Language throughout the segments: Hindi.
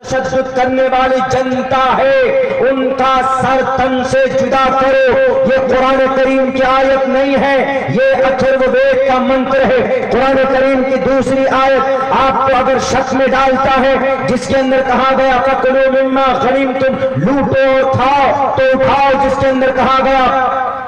तशद्दुद करने वाली जनता है उनका सर तन से जुदा करो। ये कुरान करीम की आयत नहीं है, ये अथर्ववेद का मंत्र है। कुरान करीम की दूसरी आयत आपको अगर शक में डालता है, जिसके अंदर कहा गया फकुलू मिम्मा गनीमतुम, लूटो और खाओ तो उठाओ, जिसके अंदर कहा गया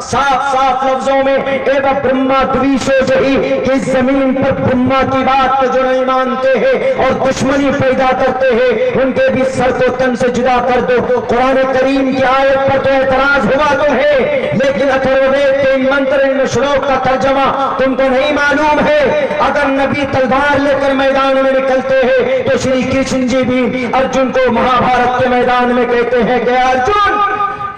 साफ साफ लफ्जों में एवं ब्रह्मा द्विशो जही, इस जमीन पर ब्रह्मा की बात को जो नहीं मानते हैं और दुश्मनी पैदा करते हैं उनके भी सर को तन से जुदा कर दो। कुरान करीम की आयत पर तो एतराज हुआ तो है, लेकिन अथर्ववेद के इन मंत्र इन श्लोक का तर्जमा तुमको नहीं मालूम है। अगर नबी तलवार लेकर मैदान में निकलते हैं तो श्री कृष्ण जी भी अर्जुन को महाभारत के मैदान में कहते हैं कि अर्जुन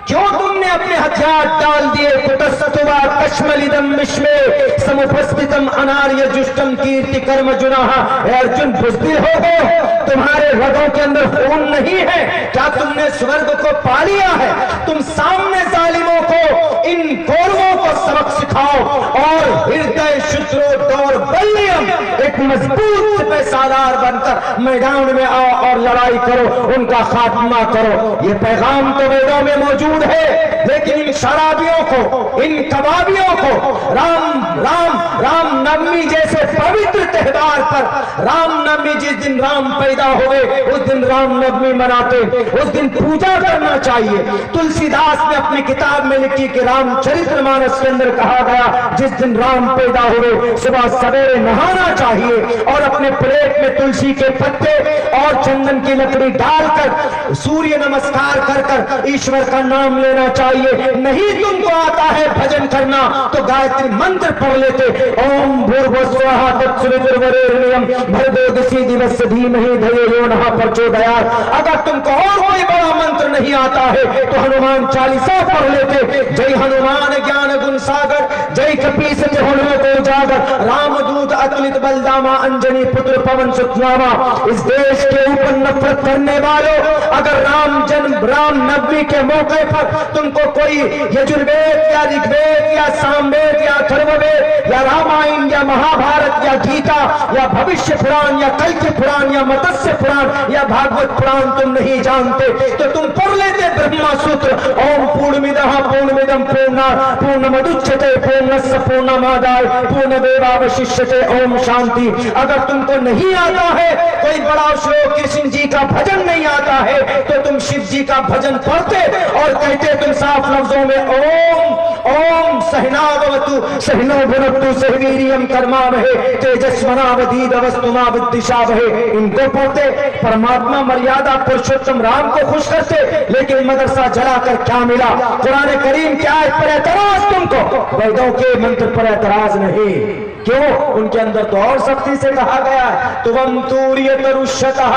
क्यों तुमने अपने हथियार डाल दिए? कुतस्तुवा कश्मलिदम विश्वे समुपस्थितम अनार्य जुष्टम कीर्ति कर्म जुनाहा। अर्जुन बुज़दिल हो गए, तुम्हारे रगों के अंदर खून नहीं है क्या? तुमने स्वर्ग को पा लिया है? तुम सामने जालिमों को, इन कौरवों को सबक सिखाओ और हृदय शुद्रोदौर बल्यम, एक मजबूत सिपहसालार बनकर मैदान में आओ और लड़ाई करो, उनका खात्मा करो। ये पैगाम तो वेदों में मौजूद है, लेकिन इन शराबियों को, इन कबाबियों को राम नवमी जैसे पवित्र त्योहार पर, राम नवमी जिस दिन राम पैदा हुए उस दिन राम नवमी मनाते, उस दिन पूजा करना चाहिए। तुलसीदास ने अपनी किताब में लिखी कि रामचरितमानस के अंदर कहा गया जिस दिन राम पैदा हुए सुबह सवेरे नहाना चाहिए और अपने प्लेट में तुलसी के पत्ते और चंदन की लकड़ी डालकर सूर्य नमस्कार कर कर ईश्वर का नाम लेना चाहिए। नहीं तुमको आता है भजन करना तो गायत्री मंत्र पढ़ लेते, ओम भूर्भुवस्सुवः तत्सवितुर्वरेण्यं भर्गो दिशि दिवस्य धीमहि धियो यो नः प्रचोदयात्। अगर तुमको और कोई बड़ा मंत्र नहीं आता है तो हनुमान चालीसा पढ़ लेते, जय हनुमान ज्ञान गुण सागर, जय कपीस तिहुलो को उजागर, रामदूत अतुलित बलदामा अंजनी पुत्र पवन सुत नामा। इस देश के ऊपर नफरत करने वालों, अगर राम जन्म राम नवमी के मौके पर तुमको कोई यजुर्वेद या ऋग्वेद या सामवेद या अथर्ववेद या रामायण या महाभारत या गीता या भविष्य पुराण या कल्कि पुराण या मत्स्य पुराण या भागवत पुराण तुम नहीं जानते तो तुम पढ़ लेते ब्रह्मा सूत्र, ओम पूर्णमिदः पूर्णमिदं पूर्णात् पूर्णमुदच्यते पूर्णस्य पूर्णमादाय पूर्णमेवावशिष्यते, ओम शांति। अगर तुमको नहीं आता है कोई बड़ा श्लोक, कृष्ण जी का भजन नहीं आता है तो तुम शिव जी का भजन पढ़ते और कहते तुम साफ लफ्जों में ओम ओम सहनावतु सहनो भुनक्तु सहवीर्यं कर्मावहै तेजस्विनावधीतमस्तु मा विद्विषावहै। इनको पढ़ते, परमात्मा मर्यादा पुरुषोत्तम राम को खुश करते, लेकिन मदरसा जलाकर क्या मिला? कुरान करीम की आयत पर एतराज तुमको, वेदों के मंत्र पर एतराज नहीं। क्यों? उनके अंदर तो और सख्ती से कहा गया है तुम तूर्यतरुष्यतः,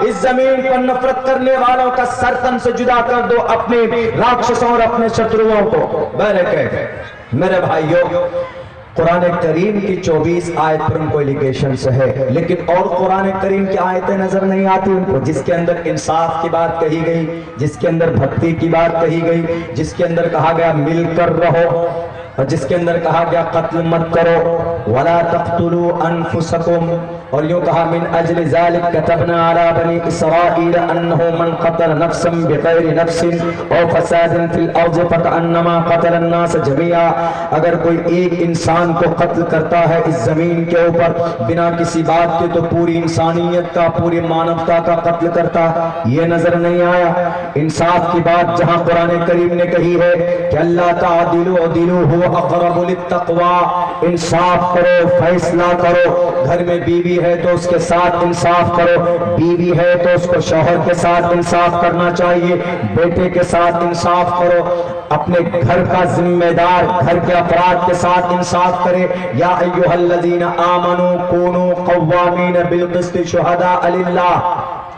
इस जमीन पर नफरत करने वालों का सर तन से जुदा कर दो, अपने राक्षसों और अपने शत्रुओं को। मेरे भाइयों, कुरान करीम की 24 आयत पर उनको एलिगेशंस है, लेकिन और कुरान करीम की आयतें नजर नहीं आती उनको, जिसके अंदर इंसाफ की बात कही गई, जिसके अंदर भक्ति की बात कही गई, जिसके अंदर कहा गया मिलकर रहो और जिसके अंदर कहा गया कत्ल मत करो, वला तक़्तुलू अनफुसकुम, और यूं कहा मिन अजल ज़ालिक कतबना अला बनी इसराईल अन्नहु मन क़तल नफ्सन बिग़ैरि नफ्सिन औ फ़सादिन फिल अर्ज़ फ़कअन्नमा क़तल अन्नास जमीआ। अगर कोई एक इंसान को कत्ल करता है इस जमीन के ऊपर बिना किसी बात के तो पूरी इंसानियत का, पूरी मानवता का कत्ल करता है। ये नजर नहीं आया इंसाफ की बात जहां कुरान करीम ने कही है कि अल्लाह तादिलु अदिलु हुवा अक़रबु लित्तक़वा, इंसाफ करो, फैसला करो। घर में बीवी है तो उसके साथ इंसाफ करो, बीवी है तो उसको शौहर के साथ इंसाफ करना चाहिए, बेटे के साथ इंसाफ करो, अपने घर का जिम्मेदार घर के अफराद के साथ इंसाफ करे। या अय्युहल्लज़ीना आमनू कूनू क़व्वामीन बिल क़िस्ति शुहदाअ लिल्लाह,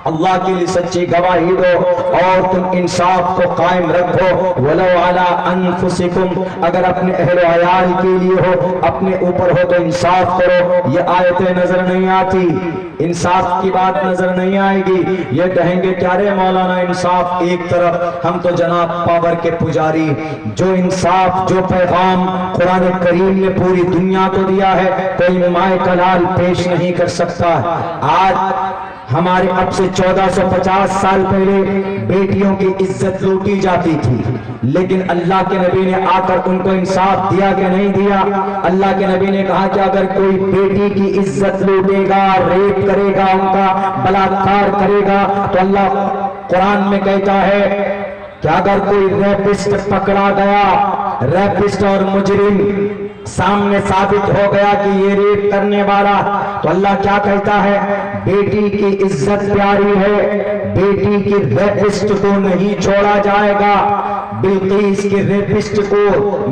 अल्लाह के लिए सच्ची गवाही दो और तुम इंसाफ को कायम रखो। वलो अला अनफुसिकुम, अगर अपने अहले अयाल के लिए हो, अपने ऊपर हो तो इंसाफ करो। ये आयतें नजर नहीं आती, इंसाफ की बात नजर नहीं आएगी। ये कहेंगे क्या रे मौलाना इंसाफ एक तरफ, हम तो जनाब पावर के पुजारी। जो इंसाफ, जो पैगाम कुरान करीम ने पूरी दुनिया को दिया है कोई माए कलाल पेश नहीं कर सकता। आज हमारे अब से 1450 साल पहले बेटियों की इज्जत लूटी जाती थी, लेकिन अल्लाह के नबी ने आकर उनको इंसाफ दिया कि नहीं दिया? अल्लाह के नबी ने कहा कि अगर कोई बेटी की इज्जत लूटेगा, रेप करेगा, उनका बलात्कार करेगा, तो अल्लाह कुरान में कहता है कि अगर कोई रेपिस्ट पकड़ा गया, रेपिस्ट और मुजरिम सामने साबित हो गया कि ये रेप करने वाला, तो अल्लाह क्या कहता है? बेटी की इज्जत प्यारी है, बेटी की रेपिस्ट को नहीं छोड़ा जाएगा। बिल्किस के रेपिस्ट को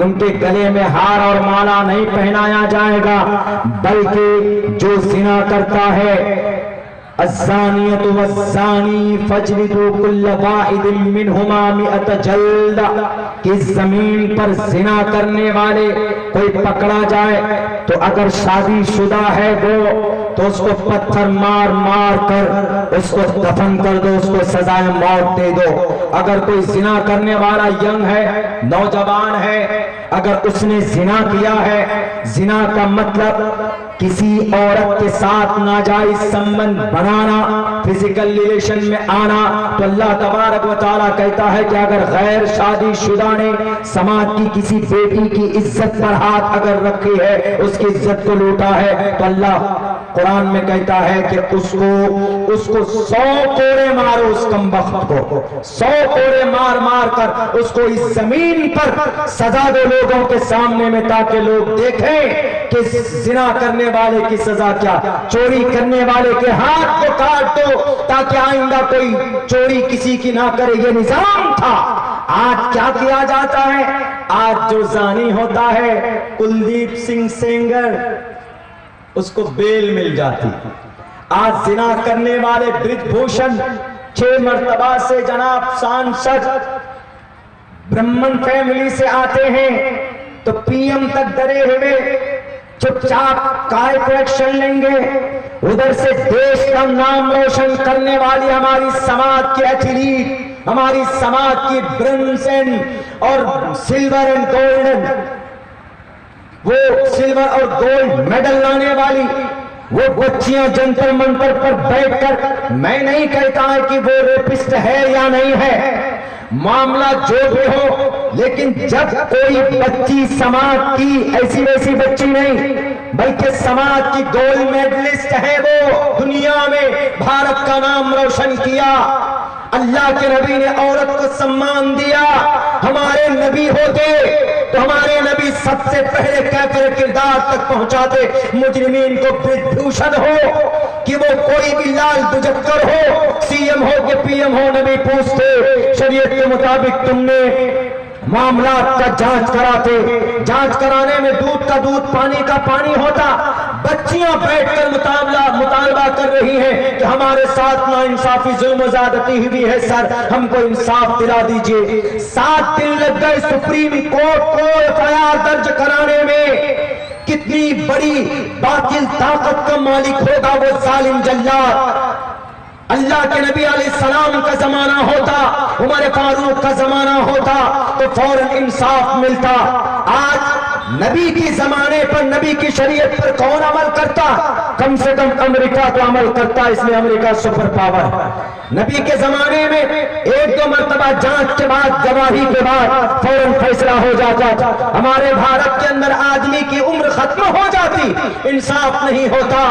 उनके गले में हार और माला नहीं पहनाया जाएगा, बल्कि जो जिना करता है, अज़्ज़ानियतु वज़्ज़ानी फजलिदू कुल्ल वाहिदिन मिनहुमा मिअत जल्दा, कि जमीन पर जिना करने वाले कोई पकड़ा जाए तो अगर शादीशुदा है वो, तो उसको पत्थर मार मार कर उसको दफन कर दो, उसको सजाए मौत दे दो। अगर कोई जिना करने वाला यंग है, नौजवान है, अगर उसने जिना किया है, जिना का मतलब किसी औरत के साथ नाजायज संबंध बनाना, फिजिकल रिलेशन में आना, तो अल्लाह तबारक व तआला कहता है कि अगर गैर शादीशुदा ने समाज की किसी बेटी की इज्जत पर हाथ अगर रखी है, उसकी इज्जत को लूटा है, तो अल्लाह कुरान में कहता है कि उसको 100 कोड़े मारो, उस कमबख्त को 100 कोड़े मार मार कर उसको इस जमीन पर सजा दो लोगों के सामने में, ताकि लोग देखें कि जिना करने वाले की सजा क्या, चोरी करने वाले के हाथ को काट दो ताकि आइंदा कोई चोरी किसी की ना करे। ये निजाम था। आज क्या किया जाता है? आज जो जानी होता है, कुलदीप सिंह सेंगर, उसको बेल मिल जाती। आज जिना करने वाले ब्रिजभूषण 6 मर्तबा से जनाब सांसद ब्राह्मण फैमिली से आते हैं, तो पीएम तक डरे हुए चुपचाप काय को एक्शन लेंगे। उधर से देश का नाम रोशन करने वाली हमारी समाज की एथलीट, हमारी समाज की ब्रोंज और सिल्वर एंड गोल्डन, वो सिल्वर और गोल्ड मेडल लाने वाली वो बच्चियां जंतर मंतर पर बैठकर, मैं नहीं कहता है कि वो रेपिस्ट है या नहीं है, मामला जो भी हो, लेकिन जब कोई बच्ची समाज की ऐसी वैसी बच्ची नहीं, बल्कि समाज की गोल्ड मेडलिस्ट है, वो दुनिया में भारत का नाम रोशन किया, अल्लाह के नबी ने औरत को सम्मान दिया। हमारे नबी होते तो हमारे नबी सबसे पहले कैफर किरदार तक पहुंचाते, मुजरिमीन को विभूषण हो कि वो कोई भी लाल दुजक्कर हो, सीएम हो कि पीएम हो, नबी पूछते शरीयत के मुताबिक तुमने मामला का जांच कराते, जांच कराने में दूध का दूध पानी का पानी होता। बच्चियां बैठकर मुतालबा कर रही हैं कि हमारे साथ नाइंसाफी जुल्म ज्यादती हुई है सर, हमको इंसाफ दिला दीजिए। 7 दिन लग गए सुप्रीम कोर्ट को एफआईआर दर्ज कराने में। कितनी बड़ी बातिल ताकत का मालिक होगा वो जालिम जल्लाद। अल्लाह के नबी अलैहिस्सलाम का जमाना होता, उमर फारूक का जमाना होता तो फौरन इंसाफ मिलता। आज नबी की जमाने पर, नबी की शरीयत पर कौन अमल करता? कम से कम अमेरिका तो अमल करता, इसलिए अमेरिका सुपर पावर है। नबी के जमाने में 1-2 मरतबा जांच के बाद, गवाही के बाद फौरन फैसला हो जाता। हमारे भारत के अंदर आदमी की उम्र खत्म हो जाती, इंसाफ नहीं होता।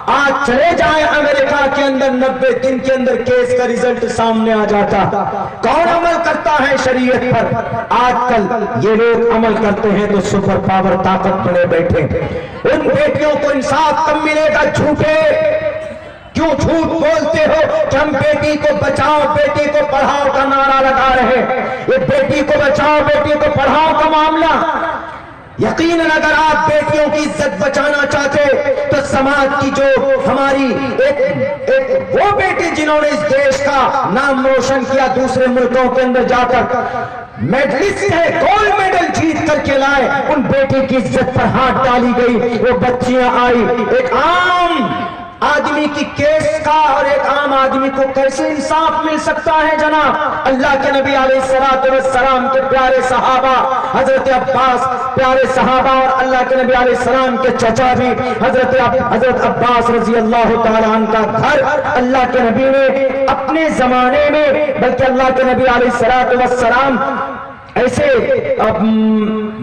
आज चले जाए अमेरिका के अंदर, 90 दिन के अंदर केस का रिजल्ट सामने आ जाता। कौन अमल करता है शरीयत पर? आजकल ये लोग अमल करते हैं तो सुपर पावर ताकत बने बैठे। उन बेटियों को इंसाफ कब मिलेगा? झूठे क्यों झूठ बोलते हो कि हम बेटी को बचाओ, बेटी को पढ़ाओ का नारा लगा रहे? ये बेटी को बचाओ, बेटी को पढ़ाओ का मामला, यकीनन अगर आप बेटियों की इज्जत बचाना चाहते तो समाज की जो हमारी एक वो बेटी जिन्होंने इस देश का नाम रोशन किया, दूसरे मुल्कों के अंदर जाकर मेडलिस्ट है, गोल्ड मेडल जीत करके लाए, उन बेटी की इज्जत पर हाथ डाली गई। वो बच्चियां आई, एक आम आदमी की केस का और एक आम आदमी को कैसे इंसाफ मिल सकता है जनाब? अल्लाह के नबी अलैहिस्सलाम के प्यारे सहाबा हजरत अब्बास, प्यारे सहाबा और अल्लाह के नबी अलैहिस्सलाम के चचा भी हजरत अब्बास रजी अल्लाह तआला अन्हु का घर अल्लाह के नबी ने अपने जमाने में, बल्कि अल्लाह के नबी अलैहिस्सलाम ऐसे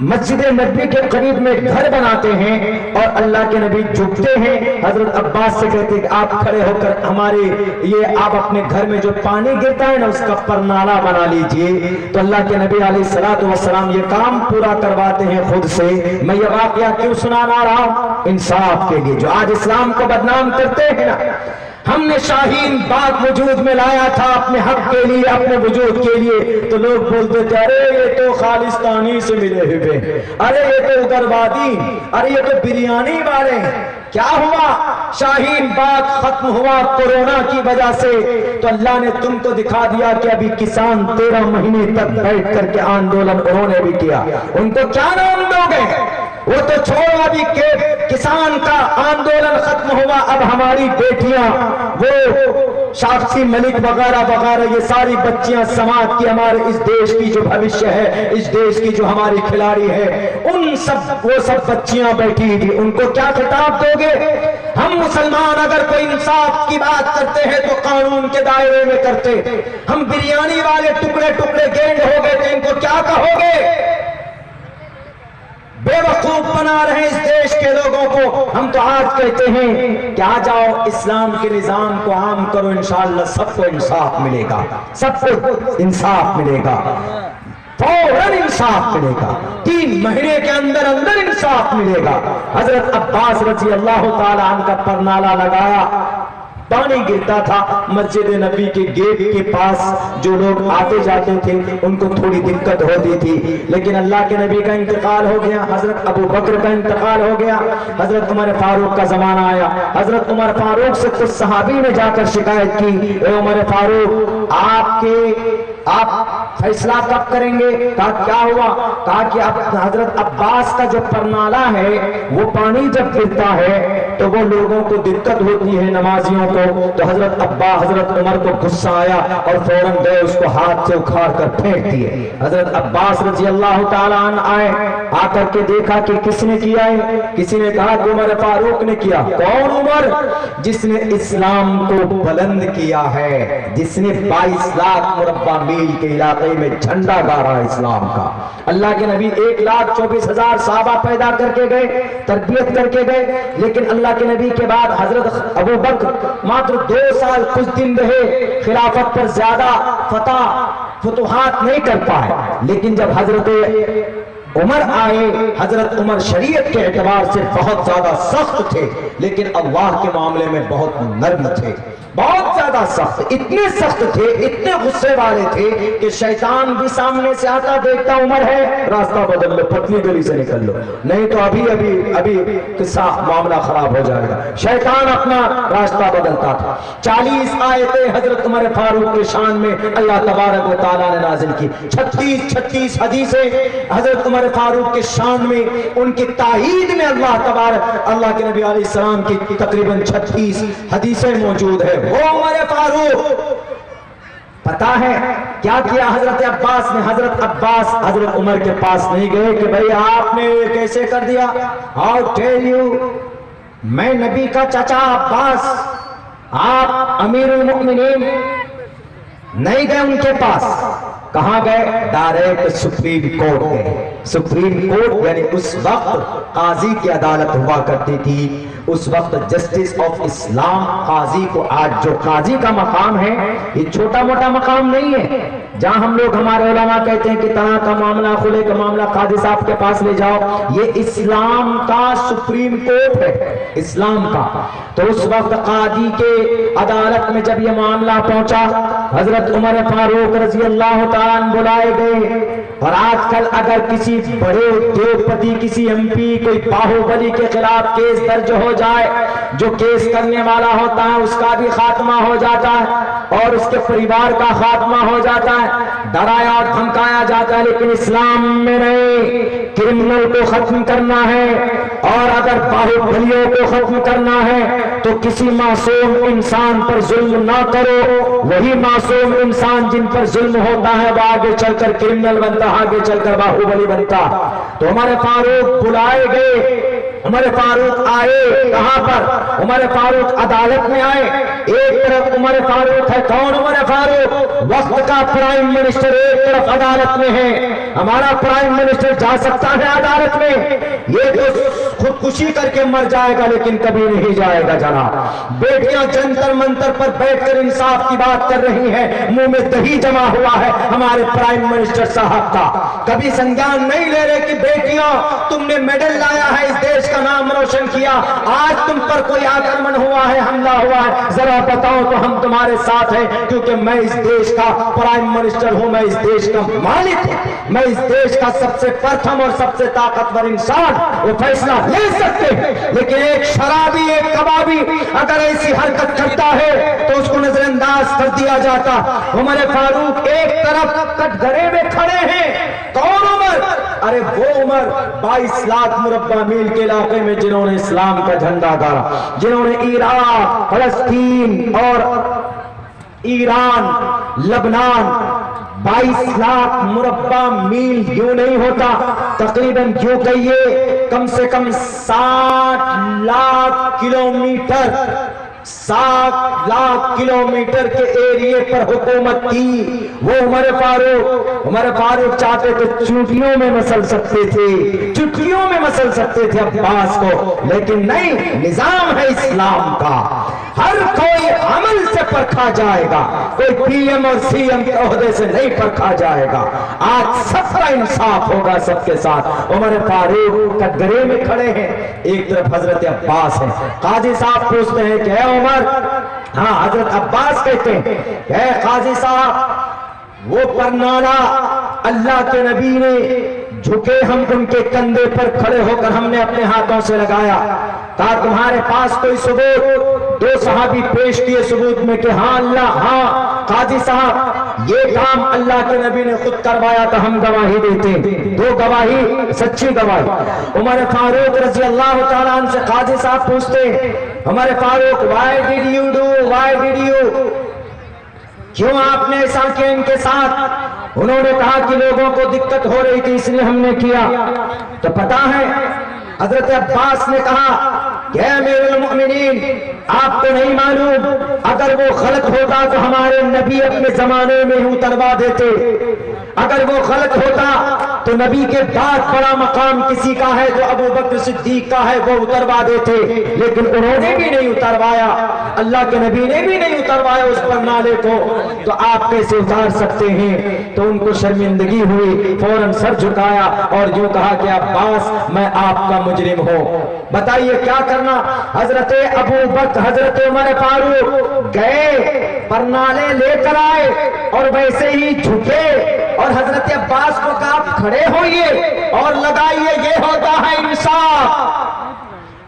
मस्जिद नबी के करीब में घर बनाते हैं और अल्लाह के नबी झुकते हैं, हजरत अब्बास से कहते हैं कि आप खड़े होकर हमारे ये आप अपने घर में जो पानी गिरता है ना उसका परनाला बना लीजिए। तो अल्लाह के नबी अलैहिस्सलाम ये काम पूरा करवाते हैं खुद से। मैं ये वाकया क्यों सुनाना रहा हूं? इंसाफ के लिए। जो आज इस्लाम को बदनाम करते हैं ना, हमने शाहीन बाग वजूद में लाया था अपने हक के लिए, अपने वजूद के लिए, तो लोग बोलते थे अरे ये तो खालिस्तानी से मिले हुए, अरे ये तो उग्रवादी, अरे ये तो बिरयानी वाले। क्या हुआ? शाहीन बाग खत्म हुआ कोरोना की वजह से, तो अल्लाह ने तुमको दिखा दिया कि अभी किसान 13 महीने तक बैठ करके आंदोलन उन्होंने भी किया। उनको क्या नाम दोगे? वो तो छोड़ो, अभी के किसान का आंदोलन खत्म हुआ, अब हमारी बेटियां, वो साक्षी मलिक वगैरह वगैरह, ये सारी बच्चियां समाज की, हमारे इस देश की जो भविष्य है, इस देश की जो हमारी खिलाड़ी है, उन सब वो सब बच्चियां बैठी थी, उनको क्या खिताब दोगे? हम मुसलमान अगर कोई इंसाफ की बात करते हैं तो कानून के दायरे में करते, हम बिरयानी वाले टुकड़े टुकड़े गेंद हो गए तो इनको क्या कहोगे? बेवकूफ बना रहे इस देश के लोगों को। हम तो आज कहते हैं कि आ जाओ इस्लाम के निजाम को आम करो, इंशाअल्लाह सबको इंसाफ मिलेगा, सबको इंसाफ मिलेगा, फौरन इंसाफ मिलेगा, 3 महीने के अंदर अंदर इंसाफ मिलेगा। हजरत अब्बास रजी अल्लाह ताला अन्हु का परनाला लगाया, पानी गिरता था। मस्जिद नबी के गेट के पास जो लोग आते जाते थे उनको थोड़ी दिक्कत होती थी, लेकिन अल्लाह के नबी का इंतकाल हो गया, हजरत अबू बकर का इंतकाल हो गया, हजरत उमर फारूक का जमाना आया। हजरत उमर फारूक से कुछ सहाबी ने जाकर शिकायत की, उमर फारूक आप फैसला कब करेंगे? कहा क्या हुआ? कहा कि अब हजरत अब्बास का जो परनाला है वो पानी जब गिरता है तो वो लोगों को दिक्कत होती है, नमाजियों को। तो हजरत उमर को गुस्सा आया और फौरन गए उसको हाथ से उखाड़ कर फेंक दिए। हजरत अब्बास रजी अल्लाह ताला अन्हु आए, आकर के देखा कि किसने किया है? किसी ने कहा कि उमर फारूक ने किया। कौन उमर? जिसने इस्लाम को बुलंद किया है, जिसने 22 लाख मुरब्बा मील के इलाके में झंडा गाड़ा इस्लाम का। अल्लाह के नबी 1,24,000 सहाबा पैदा करके गए, तरबियत करके गए, लेकिन अल्लाह के नबी के बाद हजरत अबू बकर मात्र 2 साल कुछ दिन रहे, खिलाफत पर ज्यादा फतुहात नहीं कर पाए। लेकिन जब हजरत उमर आए, हजरत उमर शरीयत के एतबार से बहुत ज्यादा सख्त थे, लेकिन अल्लाह के मामले में बहुत नर्म थे, बहुत ज्यादा सख्त, इतने सख्त थे, इतने गुस्से वाले थे कि शैतान भी सामने से आता, देखता उमर है, रास्ता बदल लो, पतली गली से निकल लो, नहीं तो अभी किस्सा मामला खराब हो जाएगा। शैतान अपना रास्ता बदलता था। 40 आयतें हजरत उमर फारूक के शान में अल्लाह तबारक व तआला ने नाजिल की। 36 हदीसें हजरत उमर फारूक के शान में, उनकी ताईद में अल्लाह के नबी अलैहि सलाम की तकरीबन 36 हदीसें मौजूद है। वो उमर फारूक, पता है क्या किया हजरत अब्बास ने? हजरत अब्बास हजरत उमर के पास नहीं गए कि भाई आपने कैसे कर दिया, हाउ टेल यू, मैं नबी का चाचा अब्बास, आप अमीरुल मोमिनीन। नहीं गए उनके पास। कहां गए? डायरेक्ट सुप्रीम कोर्ट गए। सुप्रीम कोर्ट यानी उस वक्त काजी की अदालत हुआ करती थी, उस वक्त जस्टिस ऑफ इस्लाम काजी को, आज जो काजी का मकाम है ये छोटा मोटा मकाम नहीं है, जहां हम लोग हमारे उलमा कहते हैं कि तना का मामला, खुले का मामला काजी साहब के पास ले जाओ, ये इस्लाम का सुप्रीम कोर्ट है, इस्लाम का। तो उस वक्त काजी के अदालत में जब ये मामला पहुंचा, हजरत उमर फारूक रजी अल्लाह ताला बुलाए गए। और आजकल अगर किसी बड़े उद्योगपति, किसी एमपी, कोई बाहुबली के खिलाफ केस दर्ज हो जाए, जो केस करने वाला होता है उसका भी खात्मा हो जाता है और उसके परिवार का खात्मा हो जाता है, डराया और धमकाया जाता है। लेकिन इस्लाम में नहीं, क्रिमिनल को खत्म करना है और अगर बाहुबलियों को खत्म करना है तो किसी मासूम इंसान पर जुल्म ना करो। वही मासूम इंसान जिन पर जुल्म होता है वो आगे चलकर क्रिमिनल बनता, आगे चलकर बाहुबली बनता। तो उमर फारूक बुलाए गए, उमर फारूक आए कहां पर? उमर फारूक अदालत में आए। एक तरफ उमर फारूक है, कौन उमर फारूक? वक्त का प्राइम मिनिस्टर एक तरफ अदालत में है। हमारा प्राइम मिनिस्टर जा सकता है अदालत में? ये तो खुदकुशी करके मर जाएगा लेकिन कभी नहीं जाएगा जनाब। बेटियां जंतर मंतर पर बैठकर इंसाफ की बात कर रही हैं, मुंह में दही जमा हुआ है हमारे प्राइम मिनिस्टर साहब का। कभी संज्ञान नहीं ले रहे कि बेटियां तुमने मेडल लाया है, इस देश का नाम रोशन किया, आज तुम पर कोई आक्रमण हुआ है, हमला हुआ है, जरा बताओ तो हम तुम्हारे साथ हैं, क्योंकि मैं इस देश का प्राइम मिनिस्टर हूं, मैं इस देश का मालिक हूं, मैं इस देश का सबसे प्रथम और सबसे ताकतवर इंसान। वो फैसला ले सकते हैं, लेकिन एक शराबी, एक कबाबी अगर ऐसी हरकत करता है तो उसको नजरअंदाज कर दिया जाता। उमर फारूक एक तरफ कटघरे में खड़े हैं, कौन उमर? अरे वो उमर 22 लाख मुरब्बा मील के इलाके में जिन्होंने इस्लाम का झंडा गाड़ा, जिन्होंने इराक, फलस्तीन और ईरान, लबनान 22 लाख मुरब्बा मील यूं नहीं होता, तकरीबन यूं कहिए कम से कम 60 लाख किलोमीटर, 7 लाख किलोमीटर के एरिए पर हुकूमत की वो उमर फारूक। उमर फारूक चाहते थे चुटकियों में मसल सकते थे, चुटकियों में मसल सकते थे अब्बास को, लेकिन नहीं, निजाम है इस्लाम का, हर कोई अमल से परखा जाएगा, कोई पीएम और सीएम के ओहदे से नहीं परखा जाएगा। आज सबका इंसाफ होगा सबके साथ। उमर फारूक कटघरे में खड़े हैं, एक तरफ हजरत अब्बास है। काजी साहब पूछते हैं कि उमर, हाँ हजरत अब्बास कहते हैं, काजी साहब वो परनाला अल्लाह के नबी ने झुके हम उनके कंधे पर खड़े होकर हमने अपने हाथों से लगाया, कहा तुम्हारे पास कोई सबूत? 2 सहाबी पेश किए सबूत में कि हाँ अल्लाह, हाँ काजी साहब ये काम अल्लाह के नबी ने खुद करवाया था, हम गवाही देते। 2 गवाही, सच्ची गवाही। उमर फारूक रजी अल्लाह तआला अन्हु से काजी साहब पूछते, Umar Farooq why did you do, why did you, क्यों आपने ऐसा किया इनके साथ? उन्होंने कहा कि लोगों को दिक्कत हो रही थी इसलिए हमने किया। तो पता है हजरत अब्बास ने कहा कि अमीरुल मोमिनीन आपको नहीं मालूम, अगर वो गलत होता तो हमारे नबी अपने जमाने में ही उतरवा देते, अगर वो गलत होता तो नबी के बाद बड़ा मकाम किसी का है तो अबू बकर सिद्दीक का है, वो उतरवा देते, लेकिन उन्होंने भी नहीं उतरवाया, अल्लाह के नबी ने भी नहीं उतरवाया उस पर नाले को, तो आप कैसे उतार सकते हैं? तो उनको शर्मिंदगी हुई, फौरन सर झुकाया और यूं कहा कि अब्बास मैं आपका मुजरिम हूं, बताइए क्या करना? हजरत अबू बकर, हजरत उमर फारूक गए, परनाले लेकर आए और वैसे ही झुके और हजरत अब्बास को कहा आप खड़े होइए और लगाइए, ये होता है इंसाफ,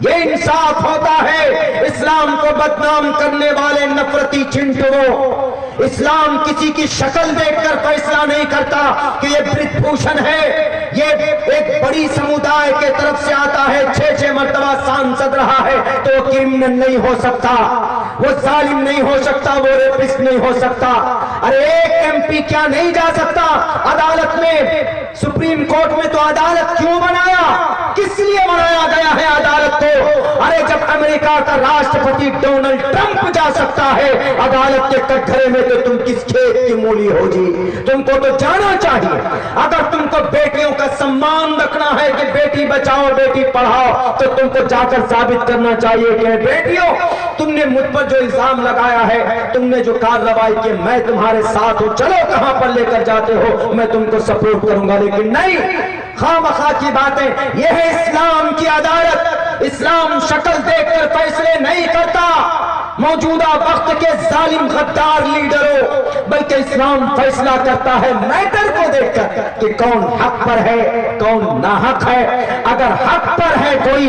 ये इंसाफ होता है। इस्लाम को बदनाम करने वाले नफरती चिंटुओं, इस्लाम किसी की शक्ल देखकर फैसला नहीं करता कि ये ब्रिजभूषण है, ये एक बड़ी समुदाय के तरफ से आता है, 6 मर्तबा सांसद रहा है, तो वो क्रिमिनल नहीं हो सकता, वो जालिम नहीं हो सकता, वो रेपिस्ट नहीं हो सकता। अरे एक एमपी क्या नहीं जा सकता अदालत में? सुप्रीम कोर्ट में तो अदालत क्यों बनाया, किस लिए बनाया गया है अदालत को? अरे जब अमेरिका का राष्ट्रपति डोनाल्ड ट्रंप जा सकता है अदालत के कटघरे में, तो तुम किस खेत की मूली हो जी? तुमको तो जाना चाहिए। अगर तुमको बेटियों का सम्मान रखना है कि बेटी बचाओ बेटी पढ़ाओ, तो तुमको जाकर साबित करना चाहिए कि बेटियों तुमने मुझ पर जो इल्जाम लगाया है, तुमने जो कार्रवाई की, मैं तुम्हारे साथ हूं, चलो कहां पर लेकर जाते हो मैं तुमको सपोर्ट करूंगा। लेकिन नहीं, खामखा की बातें। यह है इस्लाम की अदालत। इस्लाम शक्ल देखकर फैसले नहीं करता मौजूदा वक्त के जालिम गद्दार लीडरों, बल्कि इस्लाम फैसला करता है मैटर को देखकर कि कौन हक पर है कौन नाहक है। अगर हक पर है कोई,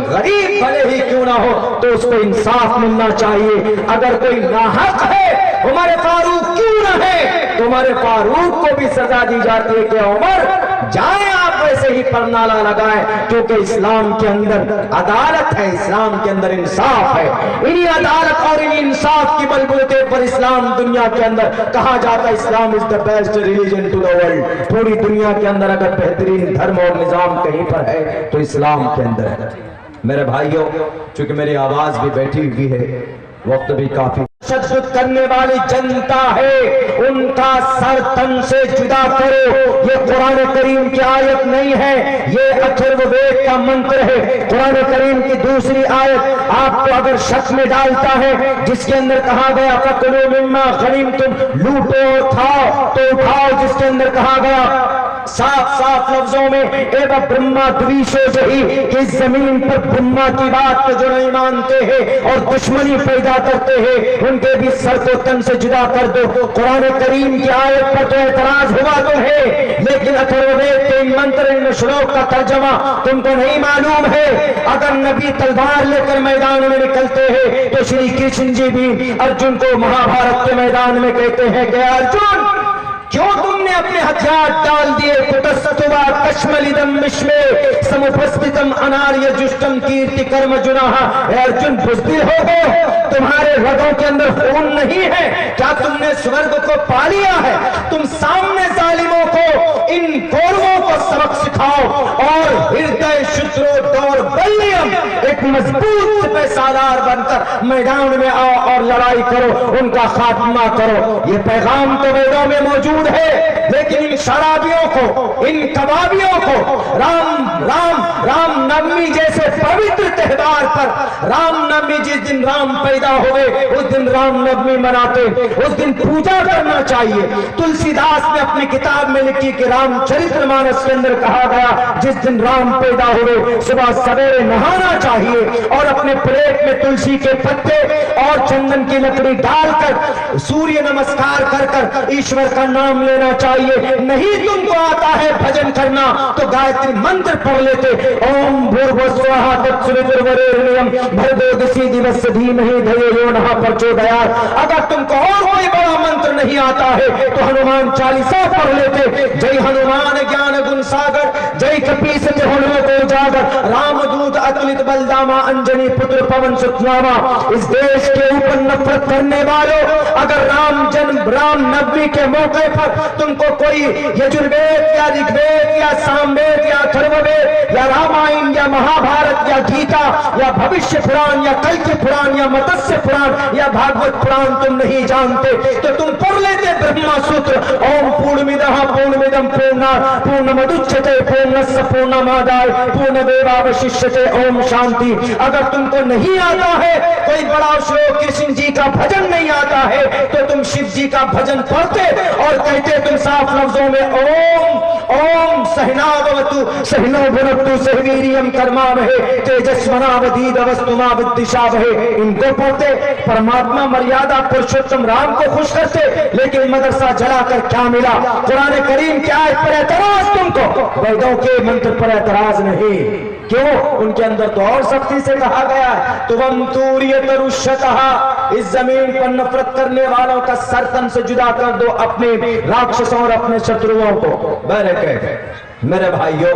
गरीब भले ही क्यों ना हो, तो उसको इंसाफ मिलना चाहिए। अगर कोई नाहक है उमर फारूक क्यों न है, तो उमर फारूक को भी सजा दी जाती है कि उमर जाए आप वैसे ही परनाला लगाएं, क्योंकि इस्लाम के अंदर अदालत है, इस्लाम के अंदर इंसाफ है। इन्हीं अदालत और इन्हीं इंसाफ की बलबूते पर इस्लाम दुनिया के अंदर कहा जाता है Islam is the best religion to the world. पूरी दुनिया के अंदर अगर बेहतरीन धर्म और निजाम कहीं पर है तो इस्लाम के अंदर है। मेरे भाइयों, चूंकि मेरी आवाज भी बैठी हुई है, वक्त भी काफी, तशद्दुद करने वाली जनता है उनका सर तन से जुदा करो, ये कुरान करीम की आयत नहीं है, ये अथर्ववेद का मंत्र है। कुरान करीम की दूसरी आयत आपको अगर शक में डालता है, जिसके अंदर कहा गया फकुलू मिम्मा गनीमतुम, लूटो और खाओ तो उठाओ, जिसके अंदर कहा गया साफ साफ लफ्जों में एवं ब्रह्मा द्विशो जही, इस जमीन पर ब्रह्मा की बात को जो नहीं मानते हैं और दुश्मनी पैदा करते हैं उनके भी सर को तन से जुदा कर दो। कुरान करीम की आयत पर तो एतराज हुआ तो है, लेकिन अथर्ववेद के इन मंत्र इन श्लोक का तर्जमा तुमको नहीं मालूम है। अगर नबी तलवार लेकर मैदान में निकलते हैं तो श्री कृष्ण जी भी अर्जुन को महाभारत के मैदान में कहते हैं कि अर्जुन क्यों तुमने अपने हथियार डाल दिए, कुतस्तुवा कश्मलिदम विश्वे समुपस्थितम अनार्य जुष्टम कीर्ति कर्म जुनाहा। अर्जुन बुज़दिल हो गए, तुम्हारे रगों के अंदर खून नहीं है, क्या तुमने स्वर्ग को पा लिया है? तुम सामने जालिमों को, इन कौरवों को सबक सिखाओ और हृदय शुद्रोदौर बल्लियम, एक मजबूत सिपहसालार बनकर मैदान में आओ और लड़ाई करो, उनका खात्मा करो। ये पैगाम तो वेदों में मौजूद है, लेकिन इन शराबियों को, इन कबाबियों को राम नवमी जैसे पवित्र त्योहार पर, राम नवमी जिस दिन राम पैदा हुए उस दिन राम नवमी मनाते, उस दिन पूजा करना चाहिए। तुलसीदास ने अपनी किताब में लिखी कि रामचरितमानस के अंदर कहा गया जिस दिन राम पैदा हुए सुबह सवेरे नहाना चाहिए और अपने प्लेट में तुलसी के पत्ते और चंदन की लकड़ी डालकर सूर्य नमस्कार कर कर ईश्वर का नाम लेना चाहिए। नहीं तुमको आता है भजन करना तो गायत्री मंत्र पढ़ लेते, ओम भूर्भुवस्सुवः तत्सवितुर्वरेण्यं भर्गो दिवस धीमहि धियो यो नः प्रचोदयात्। अगर तुमको और कोई बड़ा मंत्र नहीं आता है तो हनुमान चालीसा पढ़ लेते, जय हनुमान ज्ञान गुण सागर, जय कपीस हनुमत को उजागर, रामदूत अतुलित बलदामा अंजनी पुत्र पवन सुत नामा। इस देश के ऊपर नफरत करने वालों, अगर राम जन्म राम नवमी के मौके पर तुमको कोई यजुर्वेद या ऋग्वेद या सामवेद या अथर्ववेद या रामायण या महाभारत या गीता या भविष्य पुराण या कल्कि पुराण या मत्स्य पुराण या भागवत पुराण तुम नहीं जानते तो तुम पढ़ लेते ब्रह्मा सूत्र, ओम पूर्णमिदः पूर्णमिदं पूर्णात् पूर्णमुदच्यते पूर्णस्य पूर्णमादाय पूर्णमेवावशिष्यते, ओम शांति। अगर तुमको नहीं आता है कोई बड़ा श्लोक, कृष्ण जी का भजन नहीं आता है तो तुम शिव जी का भजन पढ़ते और कहते तुम साफ लफ्जों में ओम ओम सहनावतु सहनो भुनक्तु सहवीर्यं कर्मावहै तेजस्वनावधीतमस्तु मा विद्विषावहै। इनको पढ़ते परमात्मा मर्यादा पुरुषोत्तम राम को खुश करते, लेकिन मदरसा जलाकर क्या मिला? कुरान करीम की आयत पर एतराज तुमको, वेदों के मंत्र पर एतराज नहीं। क्यों? उनके अंदर तो और सख्ती से कहा गया है तुम तुर्यतरुष्यतः, इस जमीन पर नफरत करने वालों का सर तन से जुदा कर दो, अपने राक्षसों और अपने शत्रुओं को। मेरे भाइयों,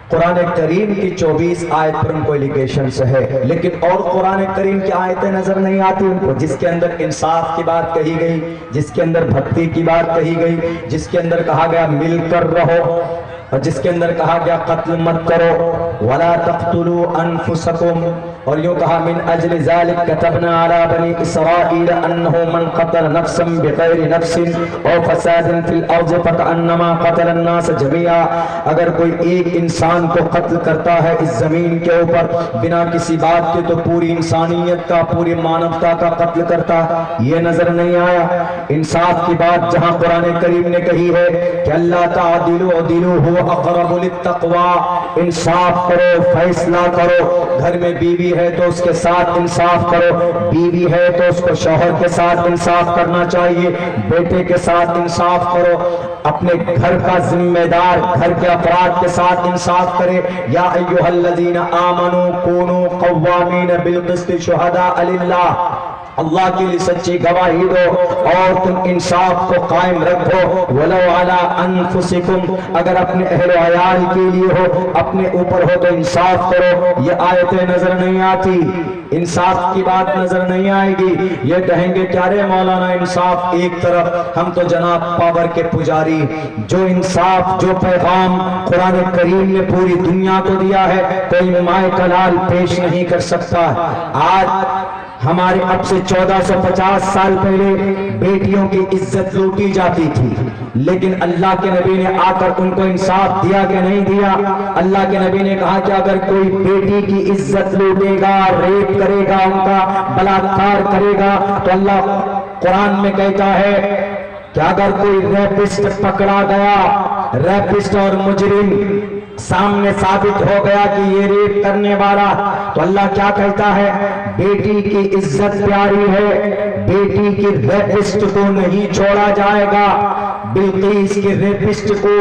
कुरान करीम की 24 आयत पर उनको एलिगेशन है, लेकिन और कुरान करीम की आयतें नजर नहीं आती उनको, जिसके अंदर इंसाफ की बात कही गई, जिसके अंदर भक्ति की बात कही गई, जिसके अंदर कहा गया मिलकर रहो और जिसके अंदर कहा गया कत्ल मत करो, वला तक़्तुलू अनफुसकुम, और यूं कहा मिन अजल ज़ालिक कतबना अला बनी इसराईल अन्नहु मन क़तल नफ्सन बिग़ैरि नफ्सिन औ फ़सादिन फिल अर्ज़ फ़कअन्नमा क़तल अन्नास जमीआ। अगर कोई एक इंसान को कत्ल करता है इस जमीन के ऊपर बिना किसी बात के तो पूरी इंसानियत का, पूरी मानवता का कत्ल करता है। ये नजर नहीं आया इंसाफ की बात जहां कुरान करीम ने कही है कि अल्लाह तादिलु अदिलु हुवा अक़रबु लित्तक़वा, इंसाफ करो, फैसला करो। घर में बीवी है तो उसके साथ इंसाफ करो, बीवी है तो उसको शौहर के साथ इंसाफ करना चाहिए, बेटे के साथ इंसाफ करो, अपने घर का जिम्मेदार घर के अफराद के साथ इंसाफ करे। या अय्युहल्लज़ीना आमनू कूनू क़व्वामीन बिल क़िस्ति शुहदा लिल्लाह, अल्लाह के लिए सच्ची गवाही दो और तुम इंसाफ को कायम रखो। वलो अला अनफुसिकुम, अगर अपने अहले अयाल के लिए हो, अपने ऊपर हो तो इंसाफ करो। ये आयतें नजर नहीं आती, इंसाफ की बात नजर नहीं आएगी। ये कहेंगे क्या रे मौलाना इंसाफ एक तरफ, हम तो जनाब पावर के पुजारी। जो इंसाफ, जो पैगाम कुरान करीम ने पूरी दुनिया को दिया है, कोई माए कलाल पेश नहीं कर सकता। आज हमारे अब से 1450 साल पहले बेटियों की इज्जत लूटी जाती थी, लेकिन अल्लाह के नबी ने आकर उनको इंसाफ दिया कि नहीं दिया? अल्लाह के नबी ने कहा कि अगर कोई बेटी की इज्जत लूटेगा, रेप करेगा, उनका बलात्कार करेगा, तो अल्लाह कुरान में कहता है कि अगर कोई रेपिस्ट पकड़ा गया, रेपिस्ट और मुजरिम सामने साबित हो गया कि ये रेप करने वाला, तो अल्लाह क्या कहता है? बेटी की इज्जत प्यारी है, बेटी की रेपिस्ट को नहीं छोड़ा जाएगा। बिल्किस के रेपिस्ट को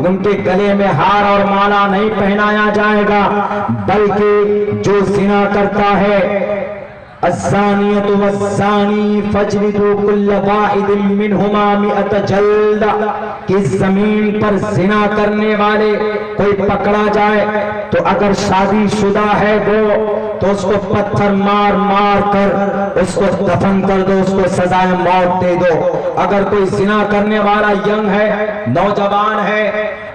उनके गले में हार और माला नहीं पहनाया जाएगा, बल्कि जो जिना करता है, अज़्ज़ानियतु वज़्ज़ानी फजलिदू कुल्ल वाहिदिन मिनहुमा मिअत जल्दा, कि जमीन पर जिना करने वाले कोई पकड़ा जाए तो अगर शादीशुदा है वो, तो उसको पत्थर मार मार कर उसको दफन कर दो, उसको सजाए मौत दे दो। अगर कोई जिना करने वाला यंग है, नौजवान है,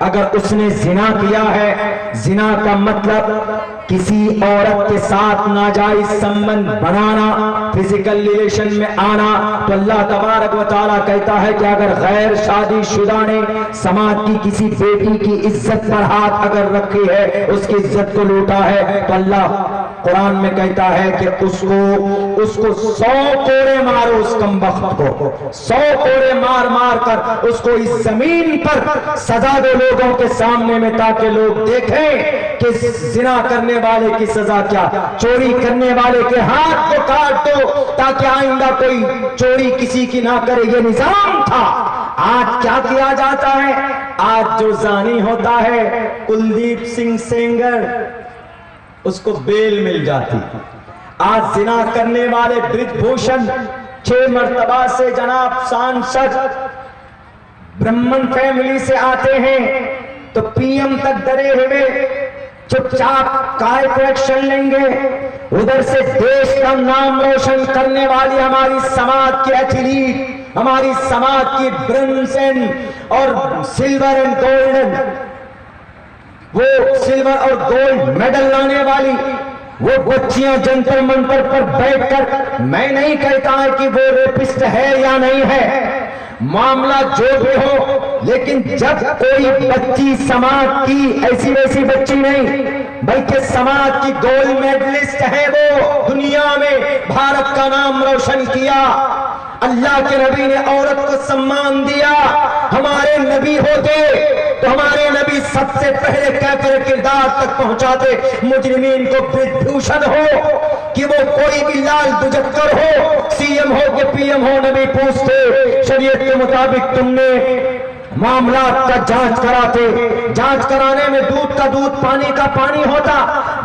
अगर उसने जिना किया है, जिना का मतलब किसी औरत के साथ नाजायज संबंध बनाना, फिजिकल रिलेशन में आना, तो अल्लाह तबारक व तआला कहता है कि अगर गैर शादीशुदा ने समाज की किसी बेटी की इज्जत पर हाथ अगर रखी है, उसकी इज्जत को लूटा है, तो अल्लाह कुरान में कहता है कि उसको 100 कोड़े मारो, उस कमबख्त को 100 कोड़े मार मार कर उसको इस जमीन पर सजा दो लोगों के सामने में, ताकि लोग देखें कि जिना करने वाले की सजा क्या, चोरी करने वाले के हाथ को काट दो ताकि आइंदा कोई चोरी किसी की ना करे। ये निजाम था। आज क्या किया जाता है? आज जो जानी होता है, कुलदीप सिंह सेंगर, उसको बेल मिल जाती। आज जिना करने वाले ब्रिजभूषण 6 मर्तबा से जनाब सांसद ब्राह्मण फैमिली से आते हैं, तो पीएम तक डरे हुए चुपचाप काय को एक्शन लेंगे। उधर से देश का नाम रोशन करने वाली हमारी समाज की एथलीट, हमारी समाज की ब्रोंज और सिल्वर एंड गोल्डन, वो सिल्वर और गोल्ड मेडल लाने वाली वो बच्चियां जंतर मंतर पर बैठकर, मैं नहीं कहता है कि वो रेपिस्ट है या नहीं है, मामला जो भी हो, लेकिन जब कोई बच्ची समाज की, ऐसी वैसी बच्ची नहीं बल्कि समाज की गोल्ड मेडलिस्ट है, वो दुनिया में भारत का नाम रोशन किया, अल्लाह के नबी ने औरत को सम्मान दिया। हमारे नबी होते तो हमारे नबी सबसे पहले कैफर किरदार तक पहुंचाते, मुजरिमीन को विभूषण हो कि वो कोई भी लाल दुजक्कर हो, सीएम हो कि पीएम हो, नबी पूछते शरीयत के मुताबिक तुमने मामला का जांच कराते, जांच कराने में दूध का दूध पानी का पानी होता।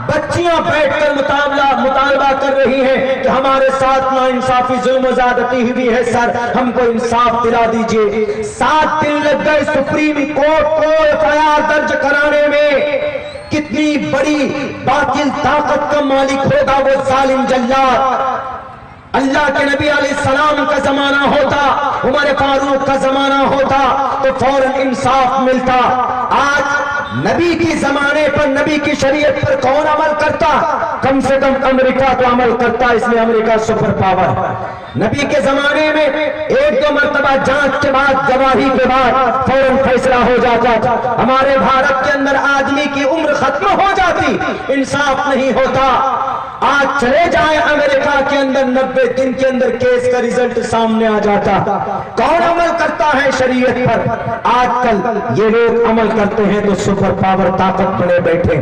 बच्चियां बैठकर मुतालबा कर रही हैं कि हमारे साथ ना इंसाफी जुल्म ज्यादती हुई है सर, हमको इंसाफ दिला दीजिए। 7 दिन लग गए सुप्रीम कोर्ट को एफआईआर दर्ज कराने में। कितनी बड़ी बातिल ताकत का मालिक होगा वो जालिम जल्लाद। अल्लाह के नबी अलैहिस्सलाम का जमाना होता, उमर फारूक का जमाना होता तो फौरन इंसाफ मिलता। आज नबी के जमाने पर, नबी की शरीयत पर कौन अमल करता? कम से कम अमेरिका तो अमल करता, इसलिए अमेरिका सुपर पावर। नबी के जमाने में 1-2 मरतबा जांच के बाद, गवाही के बाद फौरन फैसला हो जाता। हमारे भारत के अंदर आदमी की उम्र खत्म हो जाती, इंसाफ नहीं होता। आज चले जाए अमेरिका के अंदर, 90 दिन के अंदर केस का रिजल्ट सामने आ जाता। कौन अमल करता है शरीयत पर? आजकल ये लोग अमल करते हैं तो सुपर पावर ताकत बने बैठे।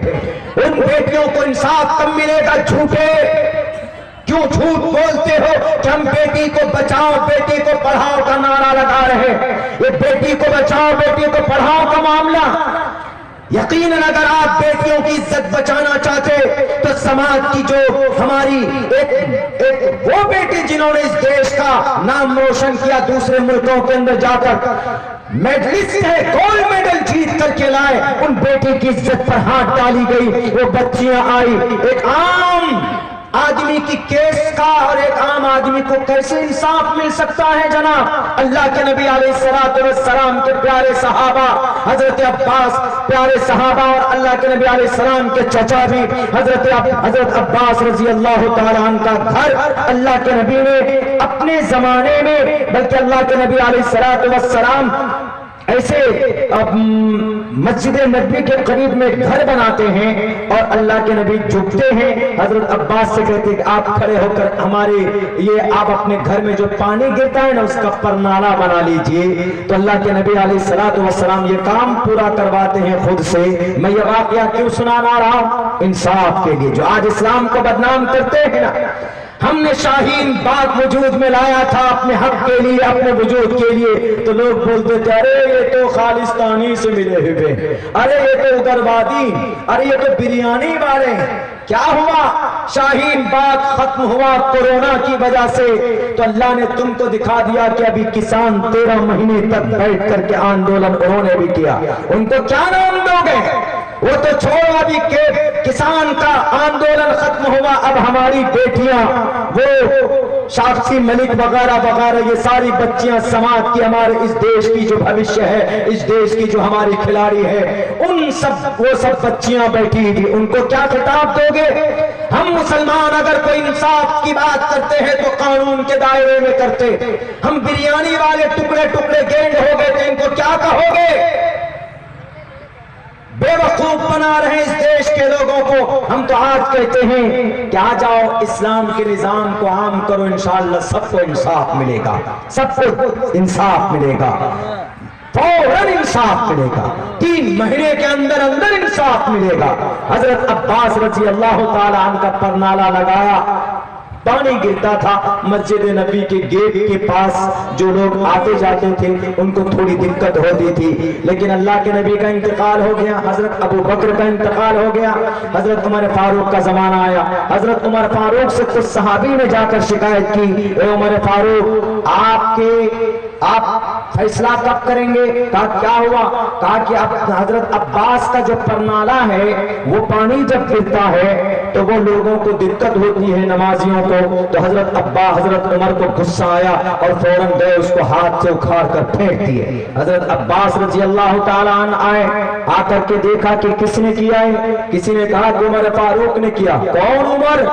उन बेटियों को इंसाफ कब मिलेगा? झूठे क्यों झूठ बोलते हो कि हम बेटी को बचाओ, बेटी को पढ़ाओ का नारा लगा रहे? ये बेटी को बचाओ, बेटी को पढ़ाओ का मामला यकीनन अगर आप बेटियों की इज्जत बचाना चाहते तो समाज की जो हमारी एक वो बेटी जिन्होंने इस देश का नाम रोशन किया, दूसरे मुल्कों के अंदर जाकर मेडलिस्ट है, गोल्ड मेडल जीत करके लाए, उन बेटी की इज्जत पर हाथ डाली गई। वो बच्चियां आई, एक आम आदमी की केस का और एक आम आदमी को कैसे इंसाफ मिल सकता है जनाब? अल्लाह के नबी अलैहिस्सलाम के प्यारे सहाबा हजरत अब्बास, प्यारे सहाबा और अल्लाह के नबी अलैहिस्सलाम के चचा भी हजरत अब्बास रजी अल्लाह तआला अन्हु का घर अल्लाह के नबी ने अपने जमाने में, बल्कि अल्लाह के नबी अलैहिस्सलाम ऐसे मस्जिद नबी के करीब में घर बनाते हैं और अल्लाह के नबी झुकते हैं, हजरत अब्बास से कहते हैं कि आप खड़े होकर हमारे ये आप अपने घर में जो पानी गिरता है ना उसका परनाला बना लीजिए। तो अल्लाह के नबी अलैहिस्सलाम ये काम पूरा करवाते हैं खुद से। मैं ये वाकया क्यों सुनाना रहा हूं? इंसाफ के लिए। जो आज इस्लाम को बदनाम करते हैं ना, हमने शाहीन बाग वजूद में लाया था अपने हक के लिए, अपने वजूद के लिए, तो लोग बोलते थे अरे ये तो खालिस्तानी से मिले हुए, अरे ये तो उग्रवादी, अरे ये तो बिरयानी वाले। क्या हुआ? शाहीन बाग खत्म हुआ कोरोना की वजह से, तो अल्लाह ने तुमको दिखा दिया कि अभी किसान 13 महीने तक बैठ करके आंदोलन उन्होंने भी किया। उनको क्या नाम दोगे? वो तो छोड़ो, अभी के किसान का आंदोलन खत्म हुआ, अब हमारी बेटियां, वो साक्षी मलिक वगैरह वगैरह, ये सारी बच्चियां समाज की, हमारे इस देश की जो भविष्य है, इस देश की जो हमारी खिलाड़ी है, उन सब वो सब बच्चियां बैठी थी, उनको क्या खिताब दोगे? हम मुसलमान अगर कोई इंसाफ की बात करते हैं तो कानून के दायरे में करते, हम बिरयानी वाले टुकड़े टुकड़े गेंद हो गए तो इनको क्या कहोगे? बेवकूफ बना रहे इस देश के लोगों को। हम तो आज कहते हैं कि आ जाओ इस्लाम के निजाम को आम करो, इंशाअल्लाह सबको इंसाफ मिलेगा, सबको इंसाफ मिलेगा, फौरन इंसाफ मिलेगा, 3 महीने के अंदर अंदर इंसाफ मिलेगा। हजरत अब्बास रजी अल्लाह ताला अन्हु का परनाला लगाया, पानी गिरता था, मस्जिद नबी के गेट के पास जो लोग आते जाते थे उनको थोड़ी दिक्कत होती थी, लेकिन अल्लाह के नबी का इंतकाल हो गया, हजरत अबू बकर का इंतकाल हो गया, हजरत उमर फारूक का जमाना आया। हजरत उमर फारूक से कुछ सहाबी ने जाकर शिकायत की, उमर फारूक आप फैसला कब करेंगे? कहा क्या हुआ? कहा कि अब हजरत अब्बास का जो परनाला है वो पानी जब गिरता है तो वो लोगों को दिक्कत होती है, नमाजियों को। तो हजरत उमर को गुस्सा आया और फौरन गए उसको हाथ से उखाड़ कर फेंक दिए। हजरत अब्बास रजी अल्लाह ताला अन्हु आए, आकर के देखा कि किसने किया है? किसी ने कहा कि उमर फारूक ने किया। कौन उमर?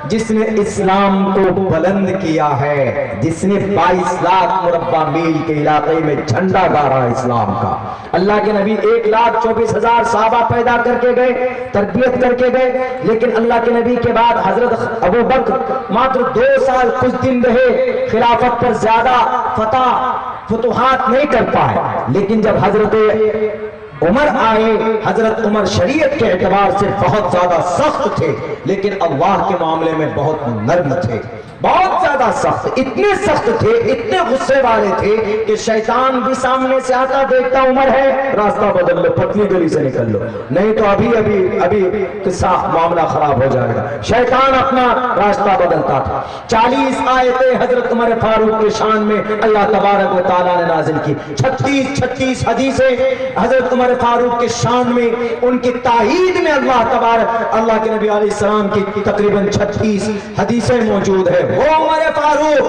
जिसने इस्लाम को बुलंद किया है, जिसने 22 लाख मुरब्बा मील के इलाके में झंडा गाड़ा इस्लाम का। अल्लाह के नबी 1,24,000 सहाबा पैदा करके गए, तरबियत करके गए, लेकिन अल्लाह के नबी के बाद हजरत अबू बकर मात्र 2 साल कुछ दिन रहे, खिलाफत पर ज्यादा फतुहात नहीं कर पाए। लेकिन जब हजरत उमर आए, हजरत उमर शरीयत के एतबार से बहुत ज्यादा सख्त थे, लेकिन अल्लाह के मामले में बहुत नर्म थे, बहुत ज्यादा सख्त, इतने सख्त थे, इतने गुस्से वाले थे कि शैतान भी सामने से आता, देखता उमर है, रास्ता बदल लो, पतली गली से निकल लो, नहीं तो अभी किस्सा मामला खराब हो जाएगा। शैतान अपना रास्ता बदलता था। 40 आयतें हजरत उमर फारूक के शान में अल्लाह तबारक व तआला ने नाजिल की। 36 हदीसें हजरत उमर फारूक के शान में, उनकी ताहीद में अल्लाह के नबी अलैहि सलाम की तकरीबन 36 हदीसें मौजूद है। वो उमर फारूक,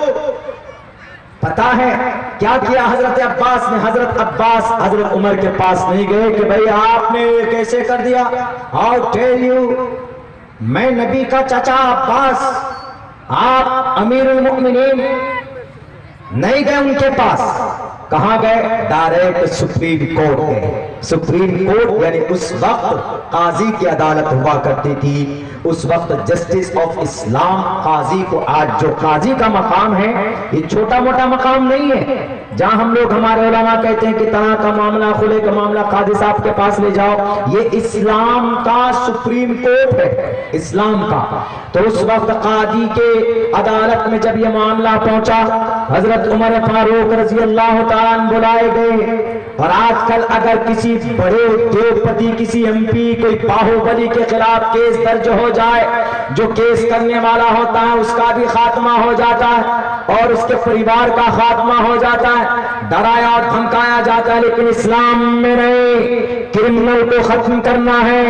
पता है क्या किया हजरत अब्बास ने? हजरत अब्बास हजरत उमर के पास नहीं गए कि भाई आपने कैसे कर दिया, हाउ टेल यू, मैं नबी का चाचा अब्बास, आप अमीरुल मोमिनीन। नहीं गए उनके पास। कहां गए? डायरेक्ट सुप्रीम कोर्ट गए। सुप्रीम कोर्ट यानी उस वक्त काजी की अदालत हुआ करती थी, उस वक्त जस्टिस ऑफ इस्लाम काजी को, आज जो काजी का मकाम है ये छोटा मोटा मकाम नहीं है, जहां हम लोग हमारे उलमा कहते हैं कि तलाक का मामला, खुले का मामला काजी साहब के पास ले जाओ, ये इस्लाम का सुप्रीम कोर्ट है, इस्लाम का। तो उस वक्त काजी के अदालत में जब ये मामला पहुंचा, हजरत उमर फारूक रजी अल्लाह हुक्मरान बुलाए गए। और आजकल अगर किसी बड़े उद्योगपति, किसी एमपी, कोई बाहुबली के खिलाफ केस दर्ज हो जाए, जो केस करने वाला होता है उसका भी खात्मा हो जाता है और उसके परिवार का खात्मा हो जाता है, डराया और धमकाया जाता है। लेकिन इस्लाम में नहीं, क्रिमिनल को खत्म करना है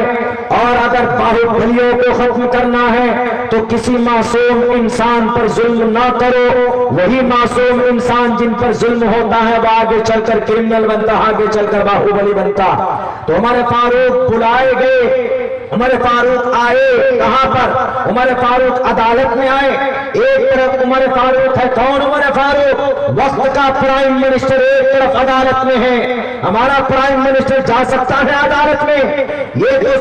और अगर बाहुबलियों को खत्म करना है तो किसी मासूम इंसान पर जुल्म ना करो। वही मासूम इंसान जिन पर जुल्म होता है वो आगे चलकर क्रिमिनल बनता, आगे चलकर बाहुबली बनता। तो उमर फारूक बुलाए गए, उमर फारूक आए कहां पर? उमर फारूक अदालत में आए। एक तरफ उमर फारूक है, कौन उमर फारूक? वक्त का प्राइम मिनिस्टर एक तरफ अदालत में है। हमारा प्राइम मिनिस्टर जा सकता है अदालत में? ये तो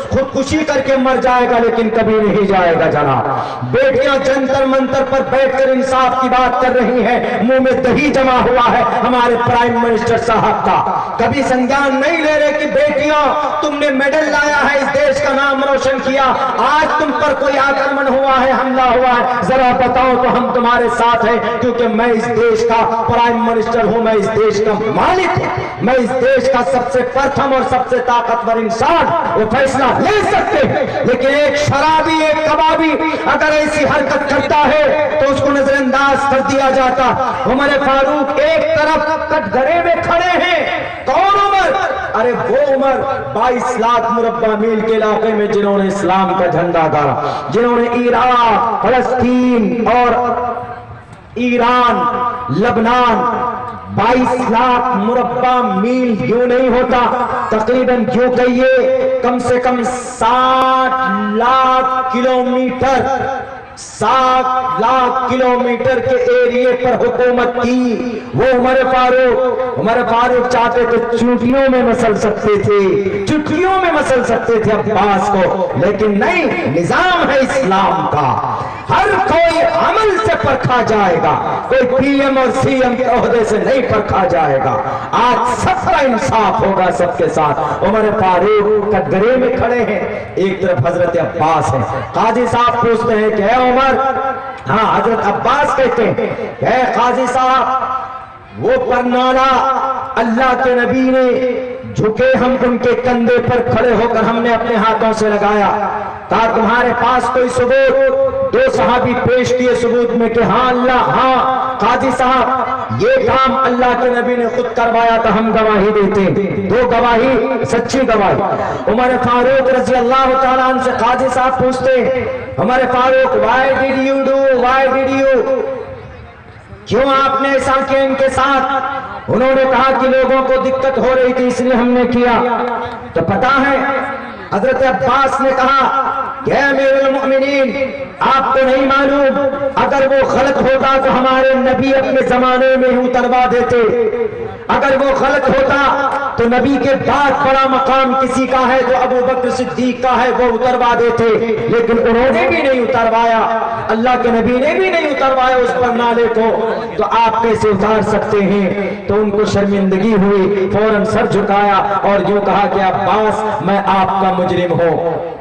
खुदकुशी करके मर जाएगा लेकिन कभी नहीं जाएगा जनाब। बेटियां जंतर मंतर पर बैठकर इंसाफ की बात कर रही हैं, मुंह में दही जमा हुआ है हमारे प्राइम मिनिस्टर साहब का। कभी संज्ञान नहीं ले रहे कि बेटियों तुमने मेडल लाया है, इस देश का नाम रोशन किया, आज तुम पर कोई आक्रमण हुआ है, हमला हुआ है, जरा बताओ तो हम तुम्हारे साथ हैं, क्योंकि मैं इस देश का प्राइम मिनिस्टर हूं, मैं इस देश का मालिक हूं, मैं इस देश का सबसे प्रथम और सबसे ताकतवर इंसान, वो फैसला ले सकते हैं। लेकिन एक शराबी, एक कबाबी अगर ऐसी हरकत करता है तो उसको नजरअंदाज कर दिया जाता। उमर फारूक एक तरफ कटघरे में खड़े हैं, कौन उमर? अरे वो उमर 22 लाख मुरब्बा मील के इलाके में जिन्होंने इस्लाम का झंडा गाड़ा, जिन्होंने इराक, फलस्तीन और ईरान, लबनान 22 लाख मुरब्बा मील यूं नहीं होता, तकरीबन क्यों कहिए कम से कम 60 लाख किलोमीटर, 7 लाख किलोमीटर के एरिए पर हुकूमत की वो उमर फारूक। उमर फारूक चाहते तो चुटकियों में मसल सकते थे, चुटकियों में मसल सकते थे अब्बास को, लेकिन नहीं, निजाम है इस्लाम का, हर कोई अमल से परखा जाएगा, कोई पीएम और सीएम के ओहदे से नहीं परखा जाएगा। आज सबका इंसाफ होगा सबके साथ। उमर फारूक कटघरे में खड़े हैं, एक तरफ हजरत अब्बास है। काजी साहब पूछते हैं कि उमर, हाँ हजरत अब्बास कहते हैं, काजी साहब वो परनाला अल्लाह के नबी ने झुके हम उनके कंधे पर खड़े होकर हमने अपने हाथों से लगाया, कहा तुम्हारे पास कोई सबूत? 2 सहाबी पेश किए सबूत में कि हाँ अल्लाह, हाँ काजी साहब ये काम अल्लाह के नबी ने खुद करवाया था, हम गवाही देते। 2 गवाही, सच्ची गवाही। उमर फारूक रजी अल्लाह तआला अन्हु से काजी साहब पूछते, Umar Farooq why did you do, why did you, क्यों आपने ऐसा किया इनके साथ? उन्होंने कहा कि लोगों को दिक्कत हो रही थी इसलिए हमने किया। तो पता है हजरत अब्बास ने कहा कि अमीरुल मोमिनीन आपको नहीं मालूम, अगर वो गलत होता तो हमारे नबी अपने जमाने में ही उतरवा देते, अगर वो गलत होता तो नबी के बाद बड़ा मकाम किसी का है जो अबू बकर सिद्दीक का है, वो उतरवा देते, लेकिन उन्होंने भी नहीं उतरवाया, अल्लाह के नबी ने भी नहीं उतरवाया उस पर नाले को, तो आप कैसे उतार सकते हैं? तो उनको शर्मिंदगी हुई, फौरन सर झुकाया और यूं कहा कि अब्बास मैं आपका मुजरिम हूं,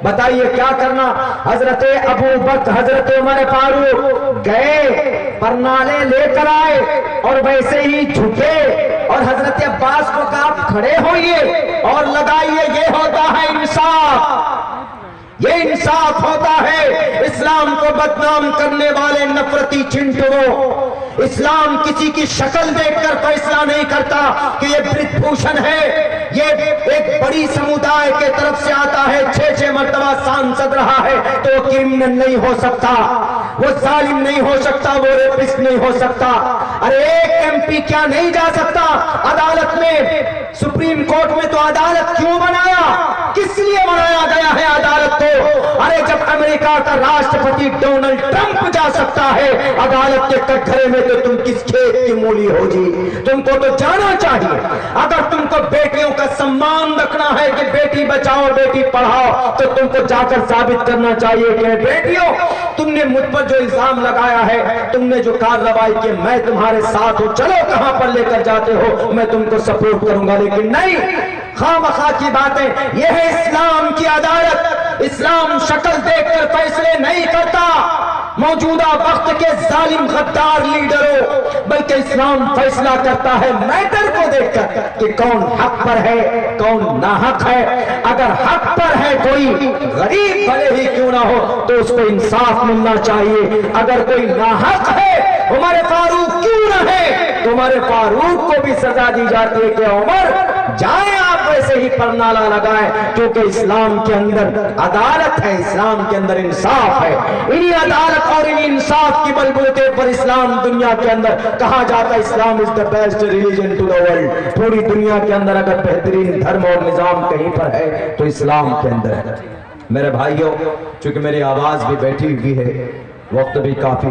बताइए क्या करना? हजरत अबू बकर, हजरत उमर फारूक गए, परनाले लेकर आए और वैसे ही झुके और हजरत अब्बास को कहा आप खड़े होइए और लगाइए, ये होता है इंसाफ, ये इंसाफ होता है। इस्लाम को बदनाम करने वाले नफरती चिंटुओं, इस्लाम किसी की शक्ल देखकर फैसला नहीं करता कि ये ब्रिजभूषण है, ये एक बड़ी समुदाय के तरफ से आता है, 6 मर्तबा सांसद रहा है, तो वो क्रिमिनल नहीं हो सकता, वो जालिम नहीं हो सकता, वो रेपिस्ट नहीं हो सकता। अरे एक एमपी क्या नहीं जा सकता अदालत में? सुप्रीम कोर्ट में तो अदालत क्यों बनाया, किस लिए बनाया गया है अदालत को? अरे जब अमेरिका का राष्ट्रपति डोनाल्ड ट्रंप जा सकता है अदालत के कटघरे में, तो तुम किस खेत की मूली हो जी? तुमको तो जाना चाहिए। अगर तुमको बेटियों का सम्मान रखना है कि बेटी बचाओ बेटी पढ़ाओ, तो तुमको जाकर साबित करना चाहिए कि बेटियों तुमने मुझ पर जो इल्जाम लगाया है, तुमने जो कार्रवाई की, मैं तुम्हारे साथ हूं, चलो कहां पर लेकर जाते हो मैं तुमको सपोर्ट करूंगा। लेकिन नहीं, खामखा की बातें। यह है इस्लाम की अदालत। इस्लाम शक्ल देखकर फैसले नहीं करता, मौजूदा वक्त के जालिम गद्दार लीडरों, बल्कि इस्लाम फैसला करता है मैटर को देखकर कि कौन हक पर है, कौन नाहक है। अगर हक पर है कोई, गरीब भले ही क्यों ना हो, तो उसको इंसाफ मिलना चाहिए। अगर कोई नाहक है, उमर फारूक क्यों ना है, तो उमर फारूक को भी सजा दी जाती है कि उमर जाए आप वैसे ही परनाला लगाएं, क्योंकि इस्लाम के अंदर अदालत है, इस्लाम के अंदर इंसाफ है। इन्हीं अदालत और इन्हीं इंसाफ की बलबूते पर इस्लाम दुनिया के अंदर कहा जाता है Islam is the best religion to the world. पूरी दुनिया के अंदर अगर बेहतरीन धर्म और निजाम कहीं पर है तो इस्लाम के अंदर है। मेरे भाइयों, चूंकि मेरी आवाज भी बैठी हुई है, वक्त भी काफी